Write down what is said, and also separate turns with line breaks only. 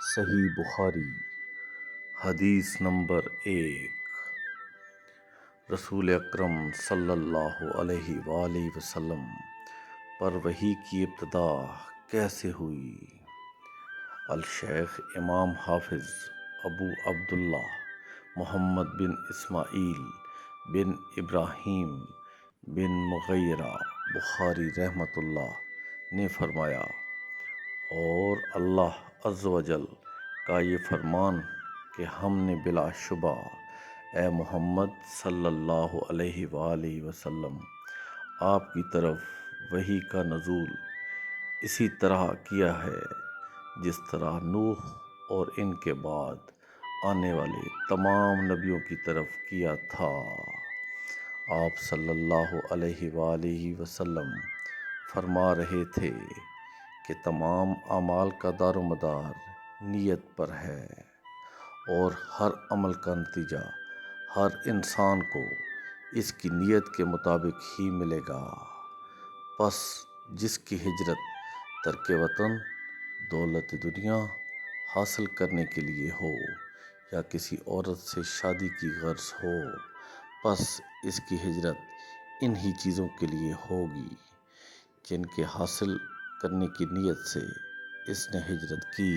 صحیح بخاری حدیث نمبر 1۔ رسول اکرم صلی اللہ علیہ وآلہ وسلم پر وحی کی ابتدا کیسے ہوئی؟ الشیخ امام حافظ ابو عبداللہ محمد بن اسماعیل بن ابراہیم بن مغیرہ بخاری رحمۃ اللہ نے فرمایا، اور اللہ عز و جل کا یہ فرمان کہ ہم نے بلا شبہ اے محمد صلی اللہ علیہ وآلہ وسلم آپ کی طرف وحی کا نزول اسی طرح کیا ہے جس طرح نوح اور ان کے بعد آنے والے تمام نبیوں کی طرف کیا تھا۔ آپ صلی اللہ علیہ وآلہ وسلم فرما رہے تھے کہ تمام اعمال کا دار و مدار نیت پر ہے، اور ہر عمل کا نتیجہ ہر انسان کو اس کی نیت کے مطابق ہی ملے گا۔ پس جس کی ہجرت ترک وطن دولت دنیا حاصل کرنے کے لیے ہو یا کسی عورت سے شادی کی غرض ہو، پس اس کی ہجرت انہی چیزوں کے لیے ہوگی جن کے حاصل کرنے کی نیت سے اس نے ہجرت کی۔